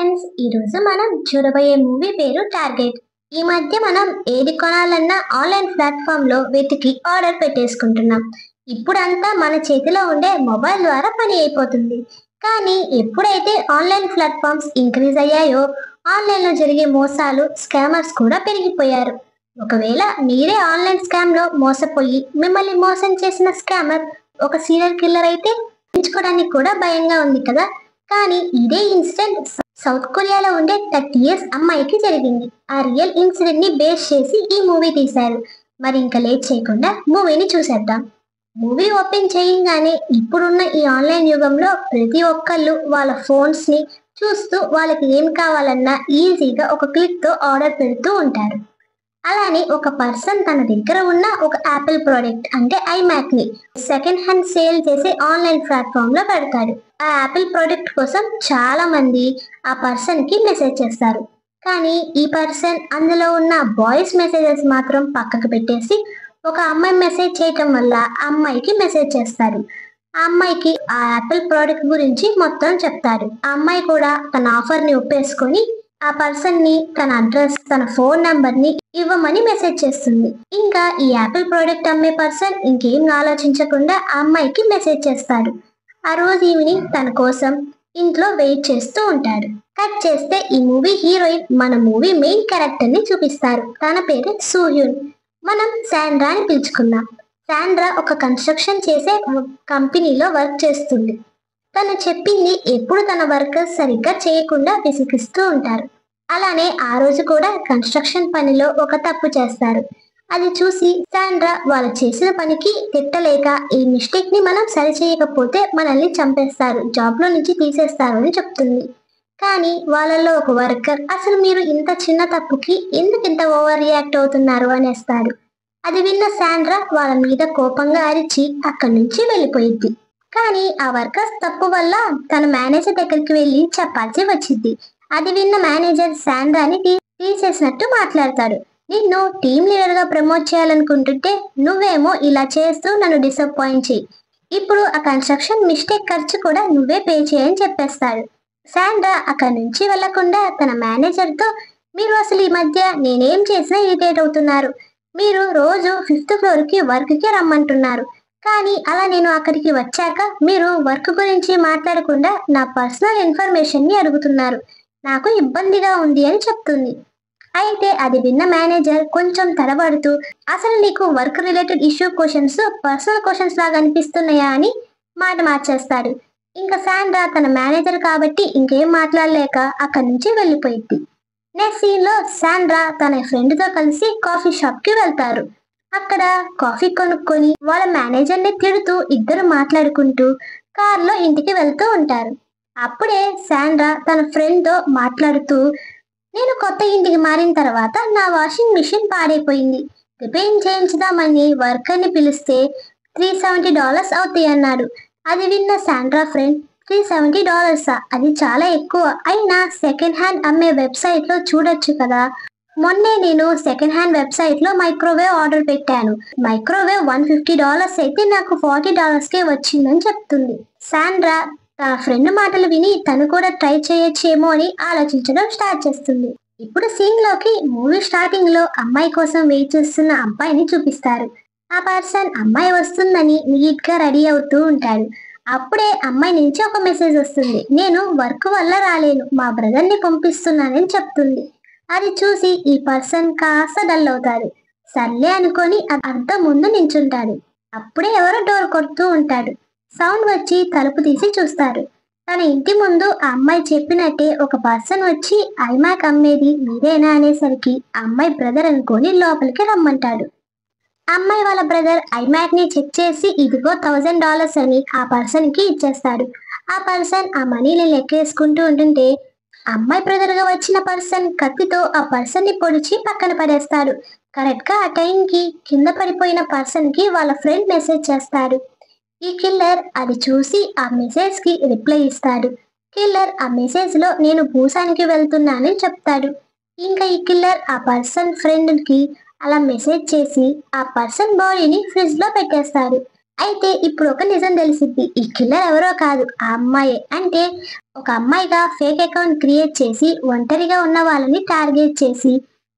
Friends, ఈరోజు మనం చూడబోయే మూవీ పేరు టార్గెట్. ఈ మధ్య మనం ఏది కొనాలన్నా ఆన్లైన్ ప్లాట్ఫామ్ లో వెతికి ఆర్డర్ పెట్టేసుకుంటున్నాం. ఇప్పుడంతా మన చేతిలో ఉండే మొబైల్ ద్వారా పని అయిపోతుంది. కానీ ఎప్పుడైతే ఆన్లైన్ ప్లాట్ఫామ్స్ ఇంక్రీజ్ అయ్యాయో, ఆన్లైన్ లో జరిగే మోసాలు, స్కామర్స్ కూడా పెరిగిపోయారు. ఒకవేళ మీరే ఆన్లైన్ స్కామ్ లో మోసపోయి మిమ్మల్ని మోసం చేసిన స్కామర్ ఒక సీరియల్ కిల్లర్ అయితే ఎంచుకోవడానికి కూడా భయంగా ఉంది కదా. కానీ ఇదే ఇన్సిడెంట్ సౌత్ కొరియాలో ఉండే 30 years అమ్మాయికి జరిగింది. ఆ రియల్ ఇన్సిడెంట్ ని బేస్ చేసి ఈ మూవీ తీశారు. మరి ఇంకా లేట్ చేయకుండా మూవీని చూసేద్దాం. మూవీ ఓపెన్ చేయగానే ఇప్పుడున్న ఈ ఆన్లైన్ యుగంలో ప్రతి ఒక్కళ్ళు వాళ్ళ ఫోన్స్ ని చూస్తూ వాళ్ళకి ఏం కావాలన్నా ఈజీగా ఒక క్లిక్ తో ఆర్డర్ పెడుతూ ఉంటారు. అలానే ఒక పర్సన్ తన దగ్గర ఉన్న ఒక యాపిల్ ప్రోడక్ట్ అంటే ఐమ్యాక్ ని సెకండ్ హ్యాండ్ సేల్ చేసే ఆన్లైన్ ప్లాట్ఫామ్ లో పెడతాడు. ఆ యాపిల్ ప్రోడక్ట్ కోసం చాలా మంది ఆ పర్సన్ కి మెసేజ్ చేస్తారు. కానీ ఈ పర్సన్ అందులో ఉన్న వాయిస్ మెసేజెస్ మాత్రం పక్కకు పెట్టేసి ఒక అమ్మాయి మెసేజ్ చేయటం వల్ల ఆ అమ్మాయికి మెసేజ్ చేస్తారు. ఆ అమ్మాయికి ఆ యాపిల్ ప్రోడక్ట్ గురించి మొత్తం చెప్తారు. ఆ అమ్మాయి కూడా తన ఆఫర్ ని ఒప్పేసుకొని ఆ పర్సన్ ని తన అడ్రస్, తన ఫోన్ నంబర్ ని ఇవ్వమని మెసేజ్ చేస్తుంది. ఇంకా ఈ యాపిల్ ప్రోడక్ట్ అమ్మే పర్సన్ ఇంకేం ఆలోచించకుండా ఆ అమ్మాయికి మెసేజ్ చేస్తాడు. ఆ రోజు ఈవినింగ్ తన కోసం ఇంట్లో వెయిట్ చేస్తూ ఉంటాడు. కట్ చేస్తే ఈ మూవీ హీరోయిన్ మన మూవీ మెయిన్ క్యారెక్టర్ ని చూపిస్తారు. తన పేరు సూహ్యూన్. మనం శాండ్రా అని పిలుచుకుందాం. శాండ్రా ఒక కన్స్ట్రక్షన్ చేసే కంపెనీలో వర్క్ చేస్తుంది. తను చెప్పింది ఎప్పుడు తన వర్కర్స్ సరిగ్గా చేయకుండా విసిగిస్తూ ఉంటారు. అలానే ఆ రోజు కూడా కన్స్ట్రక్షన్ పనిలో ఒక తప్పు చేస్తారు. అది చూసి శాండ్రా వాళ్ళు చేసిన పనికి తిట్టలేక ఈ మిస్టేక్ ని మనం సరి చేయకపోతే మనల్ని చంపేస్తారు, జాబ్ లో నుంచి తీసేస్తారు అని చెప్తుంది. కానీ వాళ్ళలో ఒక వర్కర్ అసలు మీరు ఇంత చిన్న తప్పుకి ఎందుకు ఇంత ఓవర్ రియాక్ట్ అవుతున్నారు అనేస్తాడు. అది విన్న శాండ్రా వాళ్ళ మీద కోపంగా అరిచి అక్కడి నుంచి వెళ్ళిపోయింది. కానీ ఆ వర్కర్స్ తప్పు వల్ల తన మేనేజర్ దగ్గరికి వెళ్ళి చెప్పాల్సి వచ్చింది. అది విన్న మేనేజర్ శాండ్రాని తీసేసినట్టు మాట్లాడతాడు. నిన్ను టీమ్ లీడర్ గా ప్రమోట్ చేయాలనుకుంటుంటే నువ్వేమో ఇలా చేస్తూ నన్ను డిసప్పాయింట్ చేయి. ఇప్పుడు ఆ కన్స్ట్రక్షన్ మిస్టేక్ ఖర్చు కూడా నువ్వే పే చేయని చెప్పేస్తాడు. శాండ్రా అక్కడి నుంచి వెళ్లకుండా తన మేనేజర్ తో, మీరు అసలు ఈ మధ్య నేనేం చేసినా ఇరిటేట్ అవుతున్నారు. మీరు రోజు 5th floor కి వర్క్ కి రమ్మంటున్నారు. కానీ అలా నేను అక్కడికి వచ్చాక మీరు వర్క్ గురించి మాట్లాడకుండా నా పర్సనల్ ఇన్ఫర్మేషన్ ని అడుగుతున్నారు. నాకు ఇబ్బందిగా ఉంది అని చెప్తుంది. అయితే అది విన్న మేనేజర్ కొంచెం తడబడుతూ, అసలు నీకు work related issue questions personal questions లాగా అనిపిస్తున్నాయా అని మాట మార్చేస్తాడు. ఇంకా శాండ్రా తన మేనేజర్ కాబట్టి ఇంకేం మాట్లాడలేక అక్కడి నుంచి వెళ్ళిపోయింది. నెక్స్ట్ సీన్ లో శాండ్రా తన ఫ్రెండ్ తో కలిసి కాఫీ షాప్ కి వెళ్తారు. అక్కడ కాఫీ కొనుక్కొని వాళ్ళ మేనేజర్ ని తిడుతూ ఇద్దరు మాట్లాడుకుంటూ కార్లో ఇంటికి వెళ్తూ ఉంటారు. అప్పుడే శాండ్రా తన ఫ్రెండ్ తో మాట్లాడుతూ, నేను కొత్త ఇంటికి మారిన తర్వాత నా వాషింగ్ మిషన్ పాడైపోయింది. రిపేర్ చేయించుదామని వర్కర్ ని పిలిస్తే $370 అవుతాయి అన్నాడు. అది విన్న శాండ్రా ఫ్రెండ్, $370 అది చాలా ఎక్కువ, అయినా సెకండ్ హ్యాండ్ అమ్మే వెబ్సైట్ లో చూడొచ్చు కదా. మొన్నే నేను సెకండ్ హ్యాండ్ వెబ్సైట్ లో మైక్రోవేవ్ ఆర్డర్ పెట్టాను. మైక్రోవేవ్ $150 అయితే నాకు $40 కే వచ్చిందని చెప్తుంది. శాండ్రా తన ఫ్రెండ్ మాటలు విని తను కూడా ట్రై చేయొచ్చేమో అని ఆలోచించడం స్టార్ట్ చేస్తుంది. ఇప్పుడు సీన్ లోకి మూవీ స్టార్టింగ్ లో అమ్మాయి కోసం వెయిట్ చేస్తున్న అబ్బాయిని చూపిస్తారు. ఆ పర్సన్ అమ్మాయి వస్తుందని నీట్ గా రెడీ అవుతూ ఉంటాడు. అప్పుడే అమ్మాయి నుంచి ఒక మెసేజ్ వస్తుంది. నేను వర్క్ వల్ల రాలేను, మా బ్రదర్ ని పంపిస్తున్నానని చెప్తుంది. అది చూసి ఈ పర్సన్ కాస్త డల్ అవుతాడు. సర్లే అనుకొని అద్దం ముందు నించుంటాడు. అప్పుడే ఎవరో డోర్ కొడుతూ ఉంటాడు. సౌండ్ వచ్చి తలుపు తీసి చూస్తారు. తన ఇంటి ముందు ఆ అమ్మాయి చెప్పినట్టే ఒక పర్సన్ వచ్చి ఐమ్యాక్ అమ్మేది మీరేనా అనేసరికి ఆ అమ్మాయి బ్రదర్ అనుకొని లోపలికి రమ్మంటాడు. అమ్మాయి వాళ్ళ బ్రదర్ ఐమ్యాక్ ని చెక్ చేసి ఇదిగో $1000 అని ఆ పర్సన్ కి ఇచ్చేస్తాడు. ఆ పర్సన్ ఆ మనీని లెక్కేసుకుంటూ ఉంటుంటే అమ్మాయి బ్రదర్ గా వచ్చిన పర్సన్ కత్తితో ఆ పర్సన్ ని పొడిచి పక్కన పడేస్తాడు. కరెక్ట్ గా ఆ టైంకి కింద పడిపోయిన పర్సన్ కి వాళ్ళ ఫ్రెండ్ మెసేజ్ చేస్తాడు. ఈ కిల్లర్ అది చూసి ఆ మెసేజ్ కి రిప్లై ఇస్తాడు. కిల్లర్ ఆ మెసేజ్ లో నేను భూసానికి వెళ్తున్నానని చెప్తాడు. ఇంకా ఈ కిల్లర్ ఆ పర్సన్ ఫ్రెండ్ కి అలా మెసేజ్ చేసి ఆ పర్సన్ బాడీని ఫ్రిడ్జ్ లో పెట్టేస్తాడు. అయితే ఇప్పుడు ఒక నిజం తెలిసిద్ది. ఈ కిల్లర్ ఎవరో కాదు, ఆ అమ్మాయే. అంటే ఒక అమ్మాయిగా ఫేక్ అకౌంట్ క్రియేట్ చేసి ఒంటరిగా ఉన్న వాళ్ళని టార్గెట్ చేసి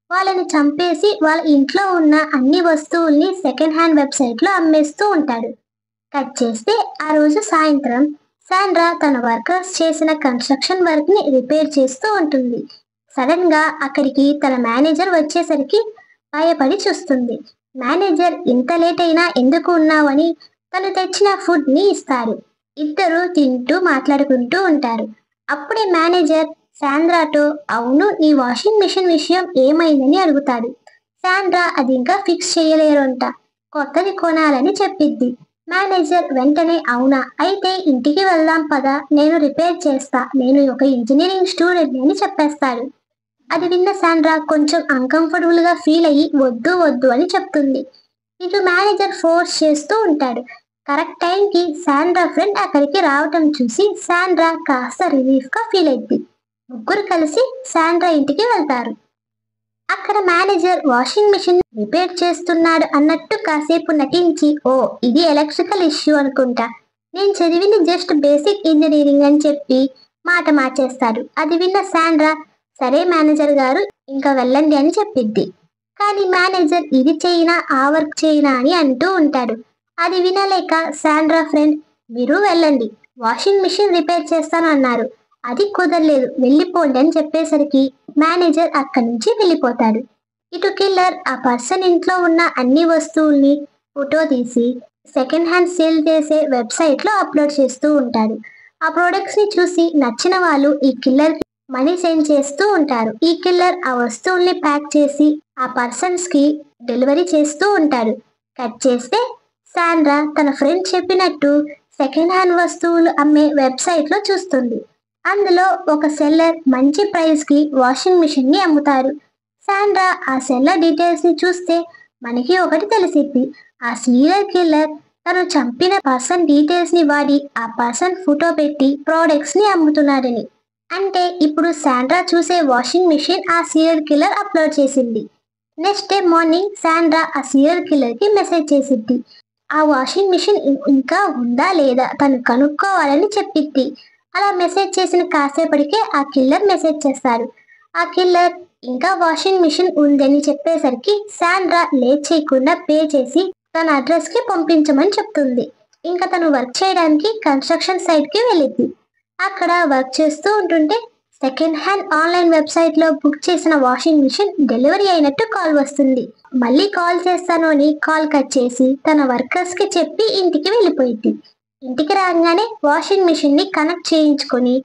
వాళ్ళని చంపేసి వాళ్ళ ఇంట్లో ఉన్న అన్ని వస్తువుల్ని సెకండ్ హ్యాండ్ వెబ్సైట్లో అమ్మేస్తూ ఉంటాడు. కట్ చేస్తే ఆ రోజు సాయంత్రం శాండ్రా తన వర్కర్స్ చేసిన కన్స్ట్రక్షన్ వర్క్ ని రిపేర్ చేస్తూ ఉంటుంది. సడన్ గా అక్కడికి తన మేనేజర్ వచ్చేసరికి భయపడి చూస్తుంది. మేనేజర్ ఇంత లేట్ అయినా ఎందుకు ఉన్నావని తను తెచ్చిన ఫుడ్ ని ఇస్తారు. ఇద్దరు తింటూ మాట్లాడుకుంటూ ఉంటారు. అప్పుడే మేనేజర్ శాండ్రాతో అవును నీ వాషింగ్ మిషన్ విషయం ఏమైందని అడుగుతాడు. శాండ్రా అది ఇంకా ఫిక్స్ చేయలేరంట, కొత్తది కొనాలని చెప్పిద్ది. మేనేజర్ వెంటనే అవునా అయితే ఇంటికి వెళ్దాం పదా, నేను రిపేర్ చేస్తా, నేను ఒక ఇంజనీరింగ్ స్టూడెంట్ అని చెప్పేస్తాడు. అది విన్న శాండ్రా కొంచెం అన్కంఫర్టబుల్ గా ఫీల్ అయ్యి వద్దు వద్దు అని చెప్తుంది. ఇటు మేనేజర్ ఫోర్స్ చేస్తూ ఉంటాడు. కరెక్ట్ టైంకి శాండ్రా ఫ్రెండ్ అక్కడికి రావటం చూసి శాండ్రా కాస్త రిలీఫ్ గా ఫీల్ అయింది. ముగ్గురు కలిసి శాండ్రా ఇంటికి వెళ్తారు. అక్కడ మేనేజర్ వాషింగ్ మిషన్ రిపేర్ చేస్తున్నాడు అన్నట్టు కాసేపు నటించి ఓ ఇది ఎలక్ట్రికల్ ఇష్యూ అనుకుంటా, నేను చదివింది జస్ట్ బేసిక్ ఇంజనీరింగ్ అని చెప్పి మాట మార్చేస్తాడు. అది విన్న శాండ్రా సరే మేనేజర్ గారు ఇంకా వెళ్ళండి అని చెప్పిద్ది. కానీ మేనేజర్ ఇది చేయినా ఆ వర్క్ చేయినా అని అంటూ ఉంటాడు. అది వినలేక శాండ్రా ఫ్రెండ్ మీరు వెళ్ళండి, వాషింగ్ మిషన్ రిపేర్ చేస్తాను అన్నారు, అది కుదరలేదు, వెళ్ళిపోండి అని చెప్పేసరికి మేనేజర్ అక్కడి నుంచి వెళ్ళిపోతాడు. ఇటు కిల్లర్ ఆ పర్సన్ ఇంట్లో ఉన్న అన్ని వస్తువుల్ని ఫోటో తీసి సెకండ్ హ్యాండ్ సేల్ చేసే వెబ్సైట్ లో అప్లోడ్ చేస్తూ ఉంటాడు. ఆ ప్రొడక్ట్స్ ని చూసి నచ్చిన వాళ్ళు ఈ కిల్లర్ కి మనీ సెండ్ చేస్తూ ఉంటారు. ఈ కిల్లర్ ఆ వస్తువుల్ని ప్యాక్ చేసి ఆ పర్సన్స్ కి డెలివరీ చేస్తూ ఉంటాడు. కట్ చేస్తే శాండ్రా తన ఫ్రెండ్ చెప్పినట్టు సెకండ్ హ్యాండ్ వస్తువులు అమ్మే వెబ్సైట్ లో చూస్తుంది. అందులో ఒక సెల్లర్ మంచి ప్రైస్ కి వాషింగ్ మిషన్ ని అమ్ముతారు. శాండ్రా ఆ సెల్లర్ డీటెయిల్స్ ని చూస్తే మనకి ఒకటి తెలిసిద్ది, ఆ సీరియల్ కిల్లర్ తను చంపిన పర్సన్ డీటెయిల్స్ ని వాడి ఆ పర్సన్ ఫోటో పెట్టి ప్రోడక్ట్స్ ని అమ్ముతున్నాడని. అంటే ఇప్పుడు శాండ్రా చూసే వాషింగ్ మిషన్ ఆ సీరియల్ కిల్లర్ అప్లోడ్ చేసింది. నెక్స్ట్ డే మార్నింగ్ శాండ్రా ఆ సీరియల్ కిల్లర్ కి మెసేజ్ చేసిద్ది. ఆ వాషింగ్ మిషన్ ఇంకా ఉందా లేదా తను కనుక్కోవాలని చెప్పిద్ది. అలా మెసేజ్ చేసిన కాసేపటికే ఆ కిల్లర్ మెసేజ్ చేస్తాడు. ఆ కిల్లర్ ఇంకా వాషింగ్ మిషన్ ఉందని చెప్పేసరికి శాండ్రా లేట్ చేయకుండా పే చేసి తన అడ్రస్ కి పంపించమని చెప్తుంది. ఇంకా తను వర్క్ చేయడానికి కన్స్ట్రక్షన్ సైట్ కి వెళ్ళిద్ది. అక్కడ వర్క్ చేస్తూ ఉంటుంటే సెకండ్ హ్యాండ్ ఆన్లైన్ వెబ్సైట్ లో బుక్ చేసిన వాషింగ్ మిషన్ డెలివరీ అయినట్టు కాల్ వస్తుంది. మళ్ళీ కాల్ చేస్తాను అని కాల్ కట్ చేసి తన వర్కర్స్ కి చెప్పి ఇంటికి వెళ్ళిపోయింది. ఇంటికి రాగానే వాషింగ్ మిషన్ ని కనెక్ట్ చేయించుకొని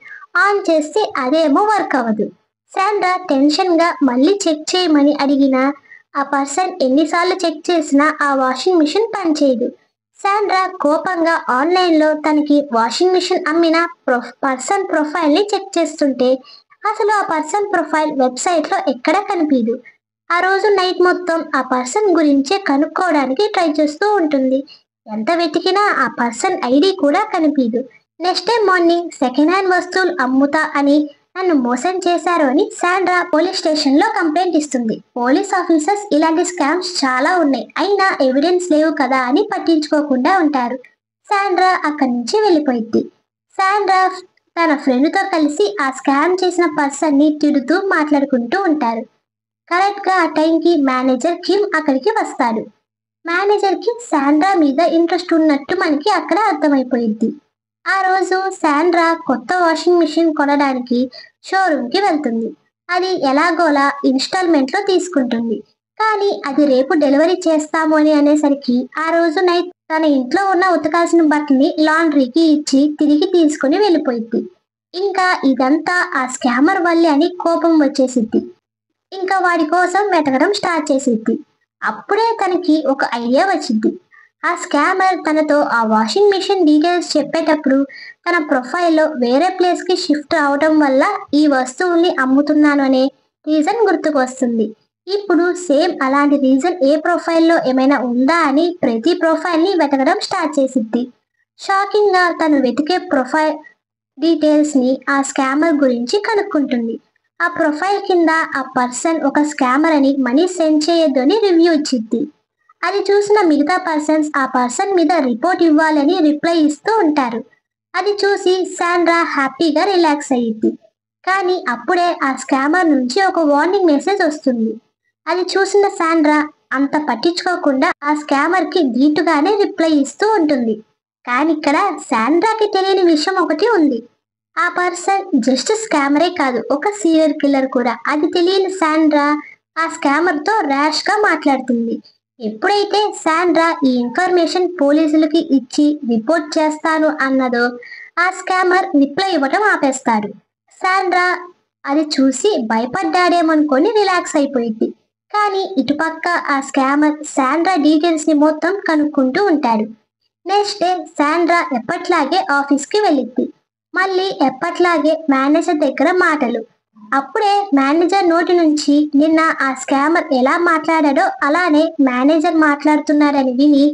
ఆన్ చేస్తే అదేమో వర్క్ అవ్వదు. శాండ్రా టెన్షన్ గా మళ్ళీ చెక్ చేయమని అడిగినా ఆ పర్సన్ ఎన్నిసార్లు చెక్ చేసినా ఆ వాషింగ్ మిషన్ పనిచేయదు. శాండ్రా కోపంగా ఆన్లైన్ లో తనకి వాషింగ్ మిషన్ అమ్మిన పర్సన్ ప్రొఫైల్ ని చెక్ చేస్తుంటే అసలు ఆ పర్సన్ ప్రొఫైల్ వెబ్సైట్ లో ఎక్కడా కనిపించదు. ఆ రోజు నైట్ మొత్తం ఆ పర్సన్ గురించే కనుక్కోవడానికి ట్రై చేస్తూ ఉంటుంది. ఎంత వెతికినా ఆ పర్సన్ ఐడి కూడా కనిపించదు. Next day morning second hand వస్తువులు అమ్ముతా అని నన్ను మోసం చేశారు అని శాండ్రా పోలీస్ స్టేషన్ లో కంప్లైంట్ ఇస్తుంది. పోలీస్ ఆఫీసర్స్ ఇలాంటి స్కామ్స్ చాలా ఉన్నాయి, అయినా ఎవిడెన్స్ లేవు కదా అని పట్టించుకోకుండా ఉంటారు. శాండ్రా అక్కడి నుంచి వెళ్ళిపోయింది. శాండ్రా తన ఫ్రెండ్ తో కలిసి ఆ స్కామ్ చేసిన పర్సన్ ని తిడుతూ మాట్లాడుకుంటూ ఉంటారు. కరెక్ట్ గా ఆ టైంకి మేనేజర్ కిమ్ అక్కడికి వస్తాడు. మేనేజర్ కి శాండ్రా మీద ఇంట్రెస్ట్ ఉన్నట్టు మనకి అక్కడ అర్థమైపోయింది. ఆ రోజు శాండ్రా కొత్త వాషింగ్ మిషన్ కొనడానికి షోరూమ్ కి వెళ్తుంది. అది ఎలాగోలా ఇన్స్టాల్మెంట్ లో తీసుకుంటుంది. కానీ అది రేపు డెలివరీ చేస్తాము అని అనేసరికి ఆ రోజు నైట్ తన ఇంట్లో ఉన్న ఉతకాల్సిన బట్టల్ని లాండ్రీకి ఇచ్చి తిరిగి తీసుకుని వెళ్ళిపోయింది. ఇంకా ఇదంతా ఆ స్కామర్ వల్లే అని కోపం వచ్చేసిద్ది. ఇంకా వాడి కోసం వెతకడం స్టార్ట్ చేసిద్ది. అప్పుడే తనకి ఒక ఐడియా వచ్చింది. ఆ స్కామర్ తనతో ఆ వాషింగ్ మిషన్ డీటెయిల్స్ చెప్పేటప్పుడు తన ప్రొఫైల్లో వేరే ప్లేస్ కి షిఫ్ట్ అవడం వల్ల ఈ వస్తువుల్ని అమ్ముతున్నాను అనే రీజన్ గుర్తుకు వస్తుంది. ఇప్పుడు సేమ్ అలాంటి రీజన్ ఏ ప్రొఫైల్లో ఏమైనా ఉందా అని ప్రతి ప్రొఫైల్ ని వెతకడం స్టార్ట్ చేసిద్ది. షాకింగ్ గా తను వెతికే ప్రొఫైల్ డీటెయిల్స్ ని ఆ స్కామర్ గురించి కనుక్కుంటుంది. ఆ ప్రొఫైల్ కింద ఆ పర్సన్ ఒక స్కామర్ అని మనీ సెండ్ చేయొద్దు అని రివ్యూ ఇచ్చిద్ది. అది చూసిన మిగతా పర్సన్స్ ఆ పర్సన్ మీద రిపోర్ట్ ఇవ్వాలని రిప్లై ఇస్తూ ఉంటారు. అది చూసి శాండ్రా హ్యాపీగా రిలాక్స్ అయ్యిద్ది. కానీ అప్పుడే ఆ స్కామర్ నుంచి ఒక వార్నింగ్ మెసేజ్ వస్తుంది. అది చూసిన శాండ్రా అంత పట్టించుకోకుండా ఆ స్కామర్ కి ధీటుగానే రిప్లై ఇస్తూ ఉంటుంది. కానీ ఇక్కడ శాండ్రాకి తెలియని విషయం ఒకటి ఉంది. ఆ పర్సన్ జస్ట్ స్కామరే కాదు, ఒక సీరియల్ కిల్లర్ కూడా. అది తెలియని శాండ్రా ఆ స్కామర్ తో ర్యాష్ గా మాట్లాడుతుంది. ఎప్పుడైతే శాండ్రా ఈ ఇన్ఫర్మేషన్ పోలీసులకి ఇచ్చి రిపోర్ట్ చేస్తాను అన్నదో ఆ స్కామర్ రిప్లై ఇవ్వటం ఆపేస్తాడు. శాండ్రా అది చూసి భయపడ్డాడేమనుకొని రిలాక్స్ అయిపోయింది. కానీ ఇటుపక్క ఆ స్కామర్ శాండ్రా డీటెయిల్స్ ని మొత్తం కనుక్కుంటూ ఉంటాడు. నెక్స్ట్ డే శాండ్రా ఎప్పట్లాగే ఆఫీస్కి వెళ్ళిద్ది. మళ్ళీ ఎప్పట్లాగే మేనేజర్ దగ్గర మాటలు. అప్పుడే మేనేజర్ నోటి నుంచి నిన్న ఆ స్కామర్ ఎలా మాట్లాడాడో అలానే మేనేజర్ మాట్లాడుతున్నాడని విని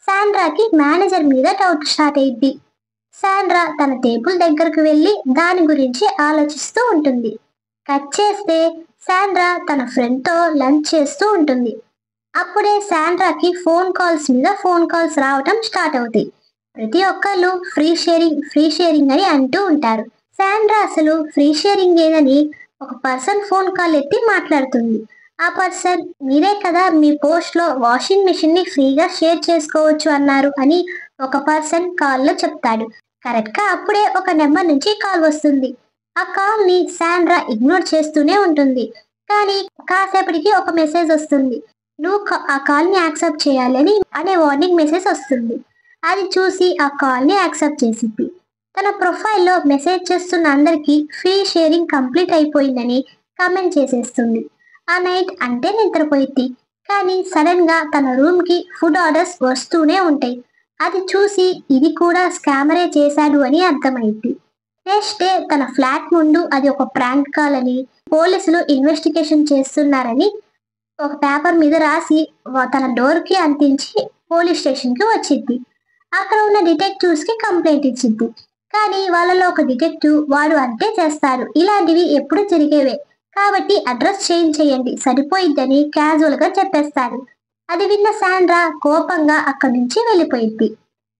శాండ్రాకి మేనేజర్ మీద డౌట్ స్టార్ట్ అయ్యిద్ది. శాండ్రా తన టేబుల్ దగ్గరకు వెళ్ళి దాని గురించి ఆలోచిస్తూ ఉంటుంది. కట్ చేస్తే శాండ్రా తన ఫ్రెండ్తో లంచ్ చేస్తూ ఉంటుంది. అప్పుడే శాండ్రాకి ఫోన్ కాల్స్ మీద ఫోన్ కాల్స్ రావటం స్టార్ట్ అవుతాయి. ప్రతి ఒక్కళ్ళు ఫ్రీ షేరింగ్ అని అంటూ ఉంటారు. శాండ్రా అసలు ఫ్రీ షేరింగ్ ఏదని ఒక పర్సన్ ఫోన్ కాల్ ఎత్తి మాట్లాడుతుంది. ఆ పర్సన్ మీరే కదా మీ పోస్ట్లో వాషింగ్ మిషన్ ని ఫ్రీగా షేర్ చేసుకోవచ్చు అన్నారు అని ఒక పర్సన్ కాల్లో చెప్తాడు. కరెక్ట్గా అప్పుడే ఒక నెంబర్ నుంచి కాల్ వస్తుంది. ఆ కాల్ ని శాండ్రా ఇగ్నోర్ చేస్తూనే ఉంటుంది. కానీ కాసేపటికి ఒక మెసేజ్ వస్తుంది. నువ్వు ఆ కాల్ ని యాక్సెప్ట్ చేయాలని అనే వార్నింగ్ మెసేజ్ వస్తుంది. అది చూసి ఆ కాల్ ని యాక్సెప్ట్ చేసింది. తన ప్రొఫైల్లో మెసేజ్ చేస్తున్న అందరికీ ఫ్రీ షేరింగ్ కంప్లీట్ అయిపోయిందని కామెంట్ చేసేస్తుంది. ఆ నైట్ అంటే నిద్రపోయింది. కానీ సడన్ గా తన రూమ్ కి ఫుడ్ ఆర్డర్స్ వస్తూనే ఉంటాయి. అది చూసి ఇది కూడా స్కామరే చేశాడు అని అర్థమైంది. నెక్స్ట్ డే తన ఫ్లాట్ ముందు అది ఒక ప్రాంక్ కాల్ అని, పోలీసులు ఇన్వెస్టిగేషన్ చేస్తున్నారని ఒక పేపర్ మీద రాసి తన డోర్ కి అంటించి పోలీస్ స్టేషన్ కి వచ్చింది. అక్కడ ఉన్న డిటెక్టివ్స్ కి కంప్లైంట్ ఇచ్చింది. కానీ వాళ్ళలో ఒక డిటెక్టివ్ వాడు అంటే చేస్తారు, ఇలాంటివి ఎప్పుడు జరిగేవే, కాబట్టి అడ్రస్ చేంజ్ చేయండి సరిపోయిద్దని క్యాజువల్ గా చెప్పేస్తాడు. అది విన్న శాండ్రా కోపంగా అక్కడి నుంచి వెళ్ళిపోయింది.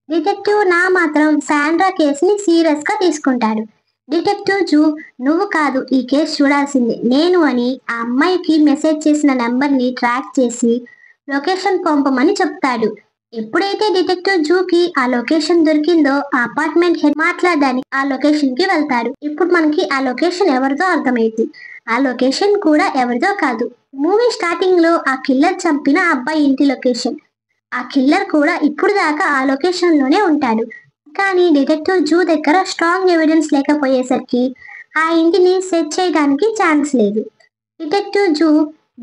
డిటెక్టివ్ నా మాత్రం శాండ్రా కేసుని సీరియస్ గా తీసుకుంటాడు. డిటెక్టివ్ జూ నువ్వు కాదు ఈ కేసు చూడాల్సింది నేను అని ఆ అమ్మాయికి మెసేజ్ చేసిన నెంబర్ ని ట్రాక్ చేసి లొకేషన్ పంపమని చెప్తాడు. ఎప్పుడైతే డిటెక్టివ్ జూకి ఆ లొకేషన్ దొరికిందో ఆ అపార్ట్మెంట్ హెడ్ మాట్లాడడానికి ఆ లొకేషన్ కి వెళ్తాడు. ఇప్పుడు మనకి ఆ లొకేషన్ ఎవరిదో అర్థమైంది. ఆ లొకేషన్ కూడా ఎవరిదో కాదు, మూవీ స్టార్టింగ్ లో ఆ కిల్లర్ చంపిన అబ్బాయి ఇంటి లొకేషన్. ఆ కిల్లర్ కూడా ఇప్పుడు దాకా ఆ లొకేషన్ లోనే ఉంటాడు. కానీ డిటెక్టివ్ జూ దగ్గర స్ట్రాంగ్ ఎవిడెన్స్ లేకపోయేసరికి ఆ ఇంటిని సెట్ చేయడానికి ఛాన్స్ లేదు.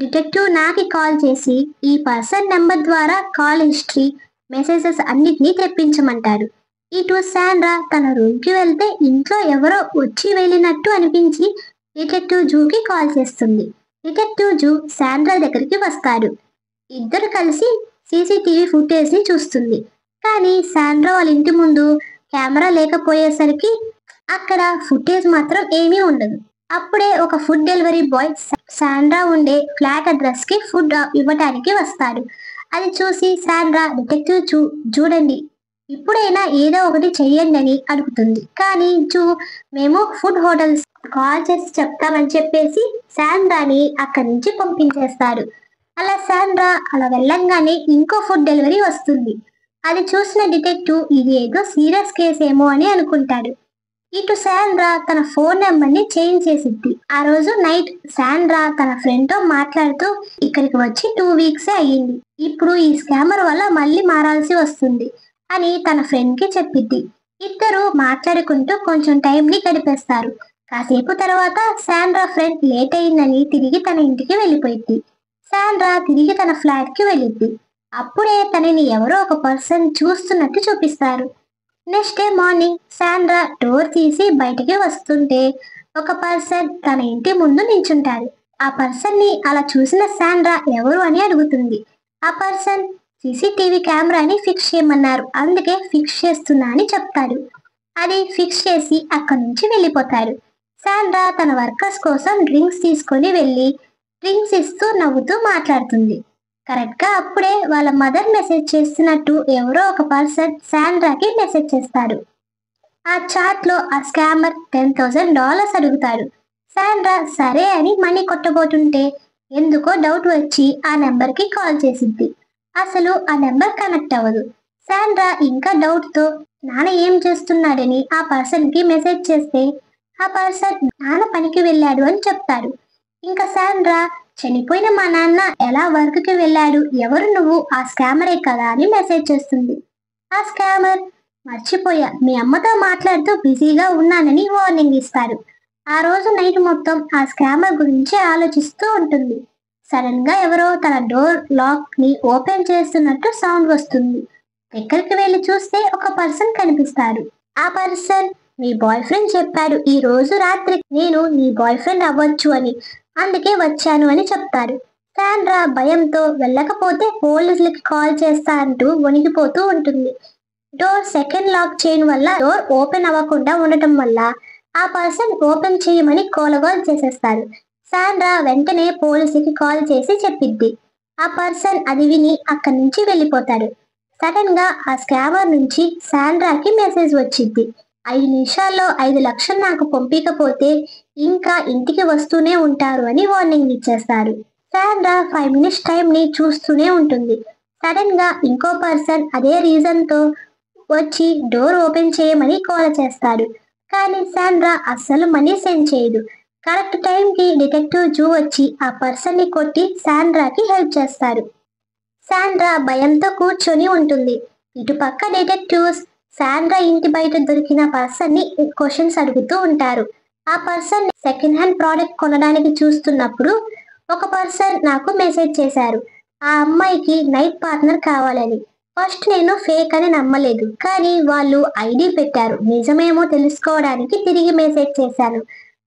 డిటెక్టివ్ నాకి కాల్ చేసి ఈ పర్సన్ నెంబర్ ద్వారా కాల్ హిస్టరీ మెసేజెస్ అన్నిటినీ తెప్పించమంటాడు. ఇటు శాండ్రా తన రూమ్ కి వెళ్తే ఇంట్లో ఎవరో వచ్చి వెళ్ళినట్టు అనిపించి డిటెక్టివ్ జూకి కాల్ చేస్తుంది. డిటెక్టివ్ జూ శాండ్రా దగ్గరికి వస్తాడు. ఇద్దరు కలిసి సీసీటీవీ ఫుటేజ్ ని చూస్తుంది. కానీ శాండ్రా వాళ్ళ ఇంటి ముందు కెమెరా లేకపోయేసరికి అక్కడ ఫుటేజ్ మాత్రం ఏమీ ఉండదు. అప్పుడే ఒక ఫుడ్ డెలివరీ బాయ్ శాండ్రా ఉండే ఫ్లాట్ అడ్రస్ కి ఫుడ్ ఇవ్వటానికి వస్తాడు. అది చూసి శాండ్రా డిటెక్టివ్ చూడండి ఇప్పుడైనా ఏదో ఒకటి చెయ్యండి అని అడుగుతుంది. కానీ మేము ఫుడ్ హోటల్స్ కాల్ చేసి చెప్తామని చెప్పేసి శాండ్రాని అక్కడి నుంచి పంపించేస్తాడు. అలా శాండ్రా అలా వెళ్ళంగానే ఇంకో ఫుడ్ డెలివరీ వస్తుంది. అది చూసిన డిటెక్టివ్ ఇది ఏదో సీరియస్ కేసు ఏమో అని అనుకుంటాడు. ఇటు శాండ్రా తన ఫోన్ నెంబర్ ని చేంజ్ చేసిద్ది. ఆ రోజు నైట్ శాండ్రా తన ఫ్రెండ్ తో మాట్లాడుతూ ఇక్కడికి వచ్చి 2 వీక్స్ అయ్యింది, ఇప్పుడు ఈ స్కామర్ వల్ల మళ్ళీ మారాల్సి వస్తుంది అని తన ఫ్రెండ్ కి చెప్పిద్ది. ఇద్దరు మాట్లాడుకుంటూ కొంచెం టైం ని గడిపేస్తారు. కాసేపు తర్వాత శాండ్రా ఫ్రెండ్ లేట్ అయిందని తిరిగి తన ఇంటికి వెళ్ళిపోయింది. శాండ్రా తిరిగి తన ఫ్లాట్ కి వెళ్ళిద్ది. అప్పుడే తనని ఎవరో ఒక పర్సన్ చూస్తున్నట్టు చూపిస్తారు. Next day morning Sandra door తీసి బయటికి వస్తుంటే ఒక పర్సన్ తన ఇంటి ముందు నించుంటాడు. ఆ పర్సన్ ని అలా చూసిన శాండ్రా ఎవరు అని అడుగుతుంది. ఆ పర్సన్ సీసీటీవీ కెమెరాని ఫిక్స్ చేయమన్నారు, అందుకే ఫిక్స్ చేస్తున్నా అని చెప్తాడు. అది ఫిక్స్ చేసి అక్కడి నుంచి వెళ్ళిపోతాడు. శాండ్రా తన వర్కర్స్ కోసం డ్రింక్స్ తీసుకొని వెళ్ళి డ్రింక్స్ ఇస్తూ నవ్వుతూ మాట్లాడుతుంది. కరెక్ట్ గా అప్పుడే వాళ్ళ మదర్ మెసేజ్ చేస్తున్నట్టు ఎవరో ఒక పర్సన్ శాండ్రాకి మెసేజ్ చేస్తాడు. ఆ చాట్ లో ఆ స్కామర్ $10,000 అడుగుతాడు. శాండ్రా సరే అని మనీ కొట్టబోతుంటే ఎందుకో డౌట్ వచ్చి ఆ నెంబర్ కి కాల్ చేసిద్ది. అసలు ఆ నెంబర్ కనెక్ట్ అవ్వదు. శాండ్రా ఇంకా డౌట్ తో నాన్న ఏం చేస్తున్నాడని ఆ పర్సన్ కి మెసేజ్ చేస్తే ఆ పర్సన్ నాన్న పనికి వెళ్ళాడు అని చెప్తాడు. ఇంకా శాండ్రా చనిపోయిన మా నాన్న ఎలా వర్క్ కి వెళ్ళాడు, ఎవరు నువ్వు, ఆ స్కామరే కదా అని మెసేజ్ చేస్తుంది. ఆ స్కామర్ మర్చిపోయా, మీ అమ్మతో మాట్లాడుతూ బిజీగా ఉన్నానని వార్నింగ్ ఇస్తారు. ఆ రోజు నైట్ మొత్తం ఆ స్కామర్ గురించి ఆలోచిస్తూ ఉంటుంది. సడన్ గా ఎవరో తన డోర్ లాక్ ని ఓపెన్ చేస్తున్నట్టు సౌండ్ వస్తుంది. దగ్గరికి వెళ్ళి చూస్తే ఒక పర్సన్ కనిపిస్తాడు. ఆ పర్సన్ మీ బాయ్ ఫ్రెండ్ చెప్పాడు ఈ రోజు రాత్రి నేను నీ బాయ్ ఫ్రెండ్ అవ్వచ్చు అని, అందుకే వచ్చాను అని చెప్తాడు. శాండ్రా భయంతో వెళ్ళకపోతే పోలీసులకి కాల్ చేస్తా అంటూ వణికిపోతూ ఉంటుంది. డోర్ సెకండ్ లాక్ చేయడం వల్ల డోర్ ఓపెన్ అవ్వకుండా ఉండటం వల్ల ఆ పర్సన్ ఓపెన్ చేయమని కోలగోల్ చేసేస్తారు. శాండ్రా వెంటనే పోలీసుకి కాల్ చేసి చెప్పిద్ది. ఆ పర్సన్ అది విని అక్కడి నుంచి వెళ్ళిపోతాడు. సడన్ గా ఆ స్కామర్ నుంచి శాండ్రాకి మెసేజ్ వచ్చిద్ది. 5 నిమిషాల్లో 5 లక్షలు నాకు పంపించకపోతే ఇంకా ఇంటికి వస్తూనే ఉంటారు అని వార్నింగ్ ఇచ్చేస్తారు. శాండ్రా 5 మినిట్స్ టైం ని చూస్తూనే ఉంటుంది. సడన్ గా ఇంకో పర్సన్ అదే రీజన్ తో వచ్చి డోర్ ఓపెన్ చేయమని కాల్ చేస్తాడు. కానీ శాండ్రా అస్సలు మనీ సెండ్ చేయదు. కరెక్ట్ టైంకి డిటెక్టివ్ జూ వచ్చి ఆ పర్సన్ ని కొట్టి శాండ్రాకి హెల్ప్ చేస్తారు. శాండ్రా భయంతో కూర్చొని ఉంటుంది. ఇటుపక్క డిటెక్టివ్స్ శాండ్రా ఇంటి బయట దొరికిన పర్సన్ ని క్వశ్చన్స్ అడుగుతూ ఉంటారు. ఆ పర్సన్ సెకండ్ హ్యాండ్ ప్రోడక్ట్ కొనడానికి చూస్తున్నప్పుడు ఒక పర్సన్ నాకు మెసేజ్ చేశారు. ఆ అమ్మాయికి నైట్ పార్ట్నర్ కావాలని. ఫస్ట్ నేను ఫేక్ అని నమ్మలేదు, కానీ వాళ్ళు ఐడి పెట్టారు. నిజమేమో తెలుసుకోవడానికి తిరిగి మెసేజ్ చేశాను.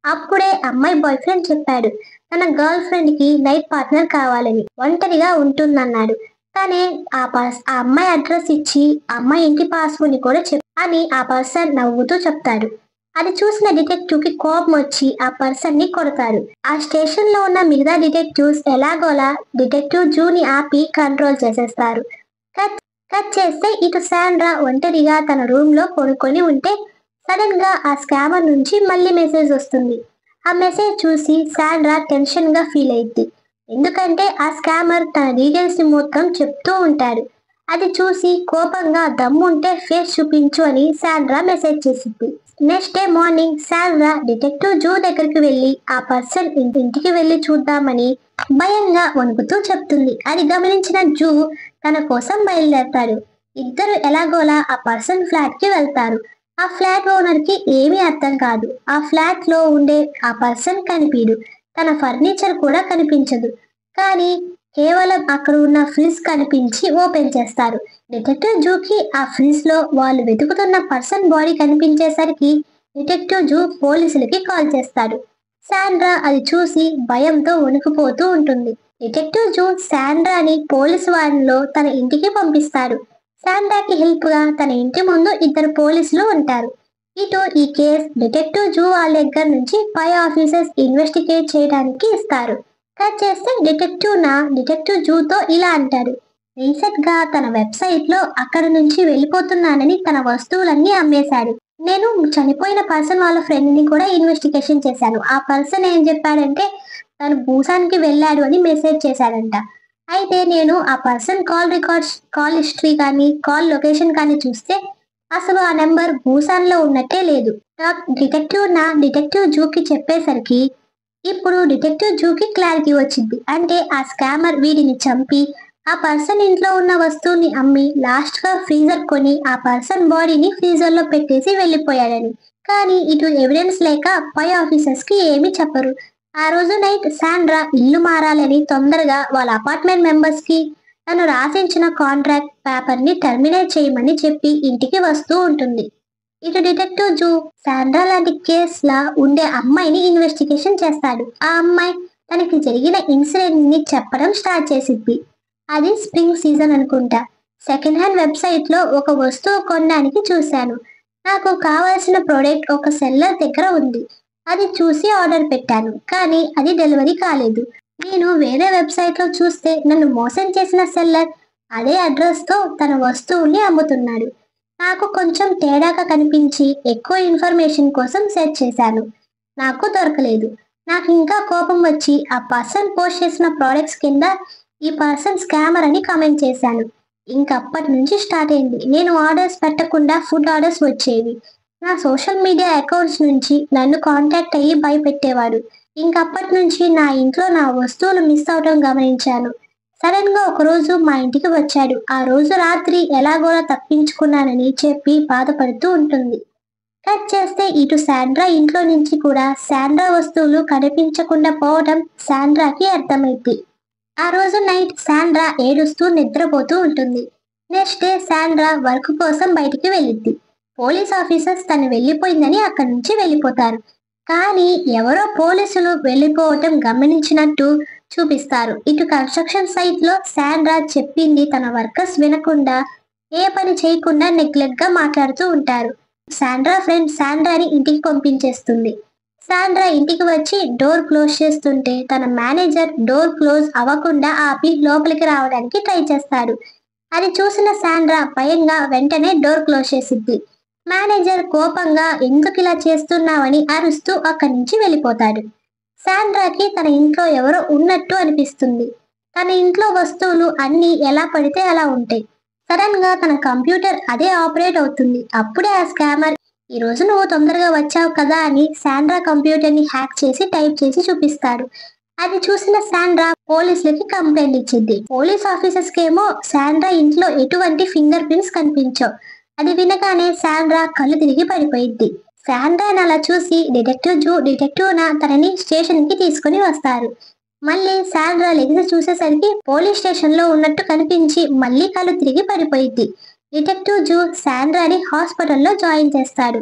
అప్పుడే అమ్మాయి బాయ్ ఫ్రెండ్ చెప్పాడు తన గర్ల్ ఫ్రెండ్ కి నైట్ పార్ట్నర్ కావాలని, ఒంటరిగా ఉంటుందన్నాడు. తనే ఆ అమ్మాయి అడ్రస్ ఇచ్చి అమ్మాయి ఇంటి పాస్వర్డ్ ని కూడా అని ఆ పర్సన్ నవ్వుతూ చెప్తాడు. అది చూసిన డిటెక్టివ్ కి కోపం వచ్చి ఆ పర్సన్ ని కొడతాడు. ఆ స్టేషన్ లో ఉన్న మిగతా డిటెక్టివ్స్ ఎలాగోలా డిటెక్టివ్ జూని ఆపి కంట్రోల్ చేసేస్తారు. కట్ చేస్తే ఇటు శాండ్రా ఒంటరిగా తన రూమ్ లో కొనుక్కొని ఉంటే సడన్ గా ఆ స్కామర్ నుంచి మళ్ళీ మెసేజ్ వస్తుంది. ఆ మెసేజ్ చూసి శాండ్రా టెన్షన్ గా ఫీల్ అయింది. ఎందుకంటే ఆ స్కామర్ తన డీటెయిల్స్ ని మొత్తం చెప్తూ ఉంటాడు. అది చూసి కోపంగా దమ్ముంటే ఫేస్ చూపించు అని శాండ్రా మెసేజ్ చేసింది. Next day morning Sandra detective zoo దగ్గరికి వెళ్ళి ఆ పర్సన్ ఇంటికి వెళ్ళి చూద్దామని భయంగా వణుకుతూ చెప్తుంది. అది గమనించిన జూ తన కోసం బయలుదేరతాడు. ఇద్దరు ఎలాగోలా ఆ పర్సన్ ఫ్లాట్ కి వెళ్తారు. ఆ ఫ్లాట్ ఓనర్ కి ఏమీ అర్థం కాదు. ఆ ఫ్లాట్ లో ఉండే ఆ పర్సన్ కనిపించడు. తన ఫర్నిచర్ కూడా కనిపించదు. కానీ కేవలం అక్కడ ఉన్న ఫ్రిజ్ కనిపించి ఓపెన్ చేస్తారు. డిటెక్టివ్ జూకి ఆ ఫ్రిజ్ లో వాళ్ళు వెతుకుతున్న పర్సన్ బాడీ కనిపించేసరికి డిటెక్టివ్ జూ పోలీసులకి కాల్ చేస్తాడు. శాండ్రా అది చూసి భయంతో వణికిపోతూ ఉంటుంది. డిటెక్టివ్ జూ శాండ్రాని పోలీసు వారిలో తన ఇంటికి పంపిస్తాడు. శాండ్రాకి హెల్ప్ గా తన ఇంటి ముందు ఇద్దరు పోలీసులు ఉంటారు. ఇటు ఈ కేస్ డిటెక్టివ్ జూ వాళ్ళ దగ్గర నుంచి పై ఆఫీసర్స్ ఇన్వెస్టిగేట్ చేయడానికి ఇస్తారు. కట్ చేస్తే డిటెక్టివ్ జూతో ఇలా అంటాడు. రీసెంట్ గా తన వెబ్సైట్ లో అక్కడ నుంచి వెళ్ళిపోతున్నానని తన వస్తువులన్నీ అమ్మేశాడు. నేను చనిపోయిన పర్సన్ వాళ్ళ ఫ్రెండ్ ని కూడా ఇన్వెస్టిగేషన్ చేశాను. ఆ పర్సన్ ఏం చెప్పాడంటే తను భూసానికి వెళ్ళాడు అని మెసేజ్ చేశాడంట. అయితే నేను ఆ person call records, call history కానీ కాల్ లొకేషన్ కానీ చూస్తే అసలు ఆ నెంబర్ భూసాన్ లో ఉన్నట్టే లేదు. డిటెక్టివ్ జూకి చెప్పేసరికి ఇప్పుడు డిటెక్టివ్ జూకి క్లారిటీ వచ్చింది. అంటే ఆ స్కామర్ వీడిని చంపి ఆ పర్సన్ ఇంట్లో ఉన్న వస్తువుని అమ్మి లాస్ట్ గా ఫ్రీజర్ కొని ఆ పర్సన్ బాడీని ఫ్రీజర్ లో పెట్టేసి వెళ్ళిపోయాడని. కానీ ఇటు ఎవిడెన్స్ లేక పై ఆఫీసర్స్ కి ఏమీ చెప్పరు. ఆ రోజు నైట్ శాండ్రా ఇల్లు మారాలని తొందరగా వాళ్ళ అపార్ట్మెంట్ మెంబర్స్ కి తను రాసించిన కాంట్రాక్ట్ పేపర్ ని టర్మినేట్ చేయమని చెప్పి ఇంటికి వస్తూ ఉంటుంది. ఇటు డిటెక్టివ్ జూ శాండ్రా లాంటి కేసులా ఉండే అమ్మాయిని ఇన్వెస్టిగేషన్ చేస్తాడు. ఆ అమ్మాయి తనకి జరిగిన ఇన్సిడెంట్ ని చెప్పడం స్టార్ట్ చేసిద్ది. అది స్ప్రింగ్ సీజన్ అనుకుంటా. సెకండ్ హ్యాండ్ వెబ్సైట్ లో ఒక వస్తువు కొనడానికి చూశాను. నాకు కావాల్సిన ప్రోడక్ట్ ఒక సెల్లర్ దగ్గర ఉంది. అది చూసి ఆర్డర్ పెట్టాను, కానీ అది డెలివరీ కాలేదు. నేను వేరే వెబ్సైట్లో చూస్తే నన్ను మోసం చేసిన సెల్లర్ అదే అడ్రస్తో తన వస్తువుల్ని అమ్ముతున్నాడు. నాకు కొంచెం తేడాగా కనిపించి ఎక్కువ ఇన్ఫర్మేషన్ కోసం సెర్చ్ చేశాను. నాకు దొరకలేదు. నాకు ఇంకా కోపం వచ్చి ఆ పర్సన్ పోస్ట్ చేసిన ప్రోడక్ట్స్ కింద ఈ పర్సన్ స్కామర్ అని కామెంట్ చేశాను. ఇంకప్పటి నుంచి స్టార్ట్ అయింది. నేను ఆర్డర్స్ పెట్టకుండా ఫుడ్ ఆర్డర్స్ వచ్చేవి. నా సోషల్ మీడియా అకౌంట్స్ నుంచి నన్ను కాంటాక్ట్ అయ్యి భయపెట్టేవాడు. ఇంకప్పటి నుంచి నా ఇంట్లో నా వస్తువులు మిస్ అవడం గమనించాను. సడన్ గా ఒకరోజు మా ఇంటికి వచ్చాడు. ఆ రోజు రాత్రి ఎలాగోలా తప్పించుకున్నానని చెప్పి బాధపడుతూ ఉంటుంది. కట్ చేస్తే ఇటు శాండ్రా ఇంట్లో నుంచి కూడా శాండ్రా వస్తువులు కనిపించకుండా పోవడం శాండ్రాకి అర్థమైంది. ఆ రోజు నైట్ శాండ్రా ఏడుస్తూ నిద్రపోతూ ఉంటుంది. నెక్స్ట్ డే శాండ్రా వర్క్ కోసం బయటికి వెళ్ళిద్ది. పోలీస్ ఆఫీసర్స్ తను వెళ్ళిపోయిందని అక్కడి నుంచి వెళ్ళిపోతారు. కానీ ఎవరో పోలీసులు వెళ్ళిపోవటం గమనించినట్టు చూపిస్తారు. ఇటు కన్స్ట్రక్షన్ సైట్ లో శాండ్రా చెప్పింది తన వర్కర్స్ వినకుండా ఏ పని చేయకుండా నెగ్లెక్ట్ గా మాట్లాడుతూ ఉంటారు. శాండ్రా ఫ్రెండ్ శాండ్రాని ఇంటికి పంపించేస్తుంది. శాండ్రా ఇంటికి వచ్చి డోర్ క్లోజ్ చేస్తుంటే తన మేనేజర్ డోర్ క్లోజ్ అవ్వకుండా ఆపి లోపలికి రావడానికి ట్రై చేస్తాడు. అది చూసిన శాండ్రా భయంగా వెంటనే డోర్ క్లోజ్ చేసిద్ది. మేనేజర్ కోపంగా ఎందుకు ఇలా చేస్తున్నావని అరుస్తూ అక్కడి నుంచి వెళ్ళిపోతాడు. శాండ్రాకి తన ఇంట్లో ఎవరో ఉన్నట్టు అనిపిస్తుంది. తన ఇంట్లో వస్తువులు అన్నీ ఎలా పడితే అలా ఉంటాయి. సడన్ గా తన కంప్యూటర్ అదే ఆపరేట్ అవుతుంది. అప్పుడే ఆ స్కామర్ ఈ రోజు నువ్వు తొందరగా వచ్చావు కదా అని శాండ్రా కంప్యూటర్ ని హ్యాక్ చేసి టైప్ చేసి చూపిస్తాడు. అది చూసిన శాండ్రా పోలీసులకి కంప్లైంట్ ఇచ్చింది. పోలీస్ ఆఫీసర్స్ కేమో శాండ్రా ఇంట్లో ఎటువంటి ఫింగర్ ప్రింట్స్ కనిపించవు. అది వినగానే శాండ్రా కళ్ళు తిరిగి పడిపోయింది. శాండ్రాని అలా చూసి డిటెక్టివ్ నా తనని స్టేషన్ కి తీసుకుని వస్తారు. మళ్ళీ శాండ్రా లెగిసి చూసేసరికి పోలీస్ స్టేషన్ లో ఉన్నట్టు కనిపించి మళ్ళీ కళ్ళు తిరిగి పడిపోయింది. డిటెక్టివ్ జూ శాండ్రాని హాస్పిటల్లో జాయిన్ చేస్తాడు.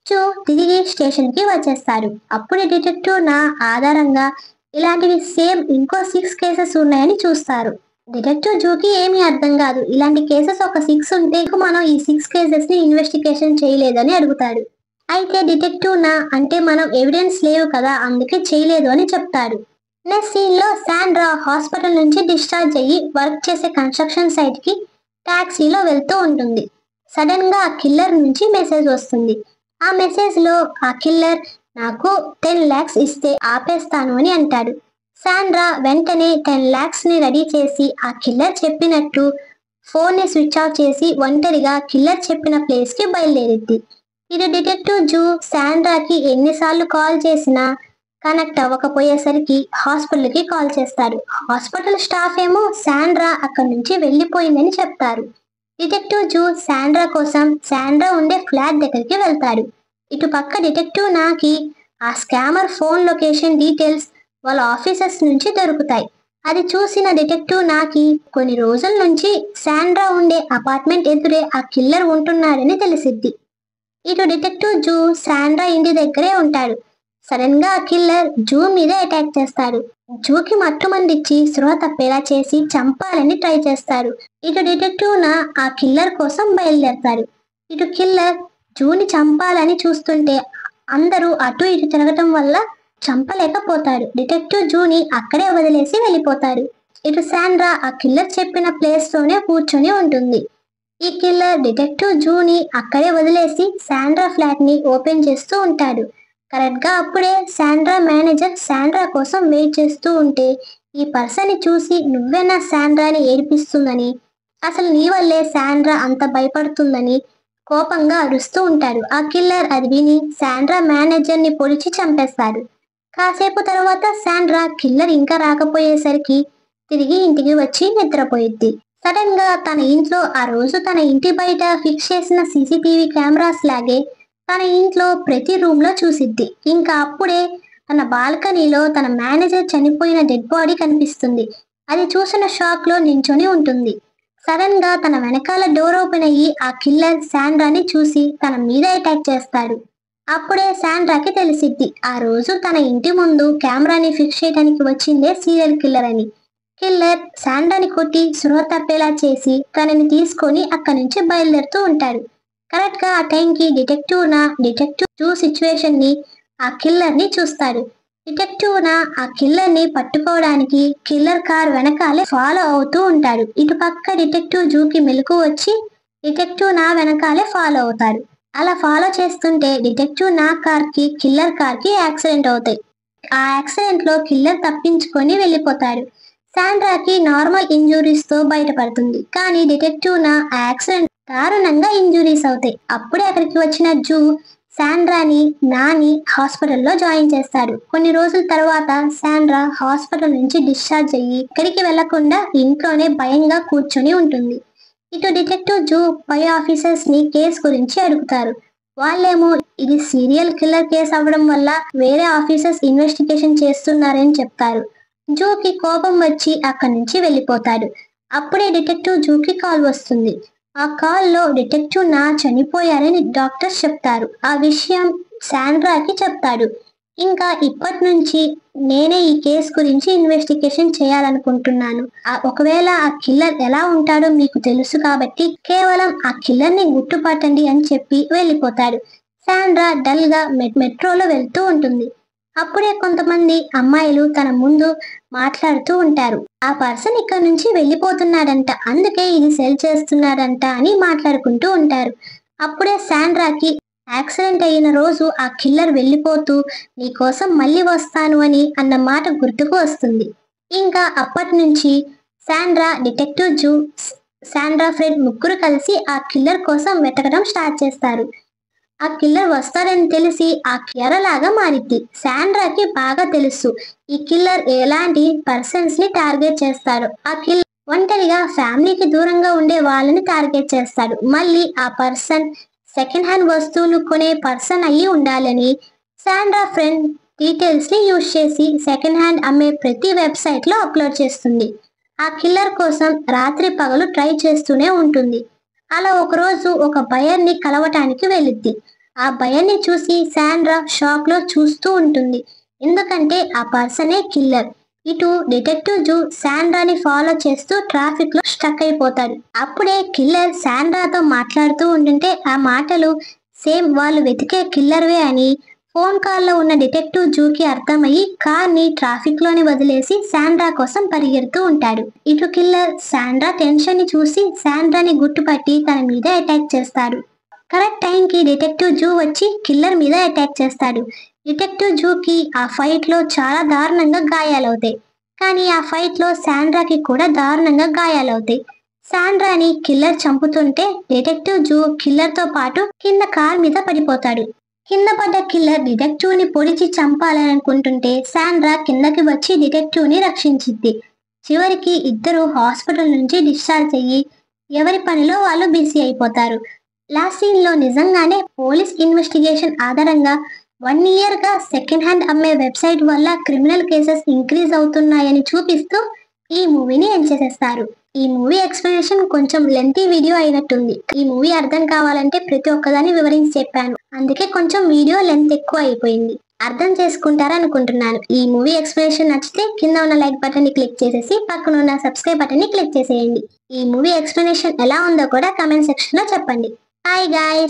జూ తిరిగి స్టేషన్ కి వచ్చేస్తాడు. అప్పుడు డిటెక్టివ్ నా ఆధారంగా ఇలాంటివి సేమ్ ఇంకో 6 కేసెస్ ఉన్నాయని చూస్తారు. డిటెక్టివ్ జూకి ఏమీ అర్థం కాదు. ఇలాంటి కేసెస్ ఒక 6 ఉంటే మనం ఈ 6 కేసెస్ ని ఇన్వెస్టిగేషన్ చేయలేదని అడుగుతాడు. అయితే డిటెక్టివ్ నా అంటే మనం ఎవిడెన్స్ లేవు కదా అందుకే చేయలేదు అని చెప్తాడు. నెక్స్ట్ సీన్ లో శాండ్రా హాస్పిటల్ నుంచి డిశ్చార్జ్ అయ్యి వర్క్ చేసే కన్స్ట్రక్షన్ సైట్ కి టాక్సీలో వెళ్తూ ఉంటుంది. సడన్ గా ఆ కిల్లర్ నుంచి మెసేజ్ వస్తుంది. ఆ మెసేజ్ లో ఆ కిల్లర్ నాకు 10 lakhs ఇస్తే ఆపేస్తాను అని అంటాడు. శాండ్రా వెంటనే 10 lakhs ని రెడీ చేసి ఆ కిల్లర్ చెప్పినట్టు ఫోన్ ని స్విచ్ ఆఫ్ చేసి ఒంటరిగా కిల్లర్ చెప్పిన ప్లేస్ కి బయలుదేరిద్ది. ఇది డిటెక్టివ్ జూ శాండ్రాకి ఎన్నిసార్లు కాల్ చేసినా కనెక్ట్ అవ్వకపోయేసరికి హాస్పిటల్కి కాల్ చేస్తాడు. హాస్పిటల్ స్టాఫ్ ఏమో శాండ్రా అక్కడి నుంచి వెళ్ళిపోయిందని చెప్తారు. డిటెక్టివ్ జూ శాండ్రా కోసం శాండ్రా ఉండే ఫ్లాట్ దగ్గరికి వెళ్తాడు. ఇటు పక్క డిటెక్టివ్ నాకి ఆ స్కామర్ ఫోన్ లొకేషన్ డీటెయిల్స్ వాళ్ళ ఆఫీసర్స్ నుంచి దొరుకుతాయి. అది చూసిన డిటెక్టివ్ నాకి కొన్ని రోజుల నుంచి శాండ్రా ఉండే అపార్ట్మెంట్ ఎదురే ఆ కిల్లర్ ఉంటున్నాడని తెలిసిద్ది. ఇటు డిటెక్టివ్ జూ శాండ్రా ఇంటి దగ్గరే ఉంటాడు. సడన్ గా ఆ కిల్లర్ జూ మీద అటాక్ చేస్తాడు. జూకి మట్టుమండిచ్చి స్పృహ తప్పేలా చేసి చంపాలని ట్రై చేస్తాడు. ఇటు డిటెక్టివ్ నా ఆ కిల్లర్ కోసం బయలుదేరతాడు. ఇటు కిల్లర్ జూని చంపాలని చూస్తుంటే అందరూ అటు ఇటు తిరగటం వల్ల చంపలేకపోతాడు. డిటెక్టివ్ జూని అక్కడే వదిలేసి వెళ్ళిపోతాడు. ఇటు శాండ్రా ఆ కిల్లర్ చెప్పిన ప్లేస్ లోనే కూర్చొని ఉంటుంది. ఈ కిల్లర్ డిటెక్టివ్ జూని అక్కడే వదిలేసి శాండ్రా ఫ్లాట్ ని ఓపెన్ చేస్తూ ఉంటాడు. కరెక్ట్ గా అప్పుడే శాండ్రా మేనేజర్ శాండ్రా కోసం వెయిట్ చేస్తూ ఉంటే ఈ పర్సన్ ని చూసి నువ్వేనా శాండ్రాని ఏడిపిస్తుందని, అసలు నీ వల్లే శాండ్రా అంత భయపడుతుందని కోపంగా అరుస్తూ ఉంటాడు. ఆ కిల్లర్ అది విని శాండ్రా మేనేజర్ ని పొడిచి చంపేస్తాడు. కాసేపు తర్వాత శాండ్రా కిల్లర్ ఇంకా రాకపోయేసరికి తిరిగి ఇంటికి వచ్చి నిద్రపోయిద్ది. సడన్ గా తన ఇంట్లో ఆ రోజు తన ఇంటి బయట ఫిక్స్ చేసిన సీసీటీవీ కెమెరాస్ లాగే తన ఇంట్లో ప్రతి రూమ్ లో చూసిద్ది. ఇంకా అప్పుడే తన బాల్కనీలో తన మేనేజర్ చనిపోయిన డెడ్ బాడీ కనిపిస్తుంది. అది చూసిన షాక్ లో నించొని ఉంటుంది. సడన్ గా తన వెనకాల డోర్ ఓపెన్ అయ్యి ఆ కిల్లర్ శాండ్రాని చూసి తన మీద అటాక్ చేస్తాడు. అప్పుడే శాండ్రాకి తెలిసిద్ది ఆ రోజు తన ఇంటి ముందు కెమెరాని ఫిక్స్ చేయడానికి వచ్చిందే సీరియల్ కిల్లర్ అని. కిల్లర్ శాండ్రాని కొట్టి స్పృహ తప్పేలా చేసి తనని తీసుకొని అక్కడి నుంచి బయలుదేరుతూ ఉంటాడు. కరెక్ట్ గా ఆ టైంకి డిటెక్టివ్ జూ సిచ్యువేషన్ ని ఆ కిల్లర్ ని చూస్తాడు. డిటెక్టివ్ నా ఆ కిల్లర్ ని పట్టుకోవడానికి కిల్లర్ కార్ వెనకాలే ఫాలో అవుతూ ఉంటాడు. ఇటు పక్క డిటెక్టివ్ జూకి మెలకు వచ్చి డిటెక్టివ్ నా వెనకాలే ఫాలో అవుతాడు. అలా ఫాలో చేస్తుంటే డిటెక్టివ్ నా కార్ కి కిల్లర్ కార్ కి యాక్సిడెంట్ అవుతాయి. ఆ యాక్సిడెంట్ లో కిల్లర్ తప్పించుకొని వెళ్ళిపోతాడు. శాండ్రాకి నార్మల్ ఇంజురీస్ తో బయటపడుతుంది. కానీ డిటెక్టివ్ నా ఆ యాక్సిడెంట్ దారుణంగా ఇంజురీస్ అవుతాయి. అప్పుడే అక్కడికి వచ్చిన జూ శాండ్రాని నాని హాస్పిటల్లో జాయిన్ చేస్తాడు. కొన్ని రోజుల తర్వాత శాండ్రా హాస్పిటల్ నుంచి డిశ్చార్జ్ అయ్యి ఎక్కడికి వెళ్లకుండా ఇంట్లోనే భయంగా కూర్చొని ఉంటుంది. ఇటు డిటెక్టివ్ జూ పై ఆఫీసర్స్ ని కేసు గురించి అడుగుతారు. వాళ్ళేమో ఇది సీరియల్ కిల్లర్ కేసు అవ్వడం వల్ల వేరే ఆఫీసర్స్ ఇన్వెస్టిగేషన్ చేస్తున్నారని చెప్తారు. జూకి కోపం వచ్చి అక్కడి నుంచి వెళ్ళిపోతాడు. అప్పుడే డిటెక్టివ్ జూకి కాల్ వస్తుంది. ఆ కాల్లో డిటెక్టివ్ నా చనిపోయారని డాక్టర్స్ చెప్తారు. ఆ విషయం శాండ్రాకి చెప్తాడు. ఇంకా ఇప్పటి నుంచి నేనే ఈ కేసు గురించి ఇన్వెస్టిగేషన్ చేయాలనుకుంటున్నాను. ఒకవేళ ఆ కిల్లర్ ఎలా ఉంటాడో మీకు తెలుసు కాబట్టి కేవలం ఆ కిల్లర్ ని గుర్తుపట్టండి అని చెప్పి వెళ్ళిపోతాడు. శాండ్రా డల్ గా మెట్రోలో వెళ్తూ ఉంటుంది. అప్పుడే కొంతమంది అమ్మాయిలు తన ముందు మాట్లాడుతూ ఉంటారు. ఆ పర్సన్ ఇక్కడ నుంచి వెళ్ళిపోతున్నాడంట, అందుకే ఇది సెల్ చేస్తున్నాడంట అని మాట్లాడుకుంటూ ఉంటారు. అప్పుడే శాండ్రాకి యాక్సిడెంట్ అయిన రోజు ఆ కిల్లర్ వెళ్ళిపోతూ నీకోసం మళ్ళీ వస్తాను అని అన్న మాట గుర్తుకు వస్తుంది. ఇంకా అప్పటి నుంచి Sandra, detective zoo, Sandra friend ముగ్గురు కలిసి ఆ కిల్లర్ కోసం వెతకడం స్టార్ట్ చేస్తారు. ఆ కిల్లర్ వస్తాడని తెలిసి ఆ ఎరలాగా మారిద్ది. శాండ్రాకి బాగా తెలుసు ఈ కిల్లర్ ఎలాంటి పర్సన్స్ ని టార్గెట్ చేస్తాడు. ఆ కిల్లర్ ఒంటరిగా ఫ్యామిలీకి దూరంగా ఉండే వాళ్ళని టార్గెట్ చేస్తాడు. మళ్ళీ ఆ పర్సన్ సెకండ్ హ్యాండ్ వస్తువులు కొనే పర్సన్ అయ్యి ఉండాలని శాండ్రా ఫ్రెండ్ డీటెయిల్స్ ని యూజ్ చేసి సెకండ్ హ్యాండ్ అమ్మే ప్రతి వెబ్సైట్ లో అప్లోడ్ చేస్తుంది. ఆ కిల్లర్ కోసం రాత్రి పగలు ట్రై చేస్తూనే ఉంటుంది. అలా ఒకరోజు ఒక బయర్ ని కలవటానికి వెళ్ళిద్ది. ఆ బయర్ ని చూసి శాండ్రా షాక్ లో చూస్తూ ఉంటుంది. ఎందుకంటే ఆ పర్సనే కిల్లర్. ఇటు డిటెక్టివ్ జూ శాండ్రాని ఫాలో చేస్తూ ట్రాఫిక్ లో స్టక్ అయిపోతాడు. అప్పుడే కిల్లర్ శాండ్రాతో మాట్లాడుతూ ఉంటుంటే ఆ మాటలు సేమ్ వాళ్ళు వెతికే కిల్లర్వే అని ఫోన్ కాల్లో ఉన్న డిటెక్టివ్ జూకి అర్థమయ్యి కార్ ని ట్రాఫిక్ లోని వదిలేసి శాండ్రా కోసం పరిగెడుతూ ఉంటాడు. ఇటు కిల్లర్ శాండ్రా టెన్షన్ ని చూసి శాండ్రాని గుర్తుపట్టి తన మీద అటాక్ చేస్తాడు. కరెక్ట్ టైం కి డిటెక్టివ్ జూ వచ్చి కిల్లర్ మీద అటాక్ చేస్తాడు. డిటెక్టివ్ జూకి ఆ ఫైట్ లో చాలా దారుణంగా గాయాలవుతాయి. కానీ ఆ ఫైట్ లో శాండ్రాకి కూడా దారుణంగా గాయాలవుతాయి. శాండ్రాని కిల్లర్ చంపుతుంటే డిటెక్టివ్ జూ కిల్లర్ తో పాటు కింద కార్ మీద పడిపోతాడు. కింద పడ్డ కిల్లర్ డిటెక్టివ్ ని పొడిచి చంపాలని అనుకుంటుంటే శాండ్రా కిందకి వచ్చి డిటెక్టివ్ ని రక్షించింది. చివరికి ఇద్దరు హాస్పిటల్ నుంచి డిశ్చార్జ్ అయ్యి ఎవరి పనిలో వాళ్ళు బిజీ అయిపోతారు. లాస్ట్ సీన్ లో నిజంగానే పోలీస్ ఇన్వెస్టిగేషన్ ఆధారంగా 1 year గా సెకండ్ హ్యాండ్ అమ్మే వెబ్సైట్ వల్ల క్రిమినల్ కేసెస్ ఇంక్రీజ్ అవుతున్నాయని చూపిస్తూ ఈ మూవీని ఎండ్ చేసేస్తారు. ఈ మూవీ ఎక్స్ప్లెనేషన్ కొంచెం లెంతీ వీడియో అయినట్టుంది. ఈ మూవీ అర్థం కావాలంటే ప్రతి ఒక్కదాన్ని వివరించి చెప్పాను, అందుకే కొంచెం వీడియో లెంత్ ఎక్కువ అయిపోయింది. అర్థం చేసుకుంటారనుకుంటున్నాను. ఈ మూవీ ఎక్స్ప్లెనేషన్ నచ్చితే కింద ఉన్న లైక్ బటన్ ని క్లిక్ చేసేసి పక్కన ఉన్న సబ్స్క్రైబ్ బటన్ ని క్లిక్ చేసేయండి. ఈ మూవీ ఎక్స్ప్లెనేషన్ ఎలా ఉందో కూడా కామెంట్ సెక్షన్ లో చెప్పండి. Hi guys!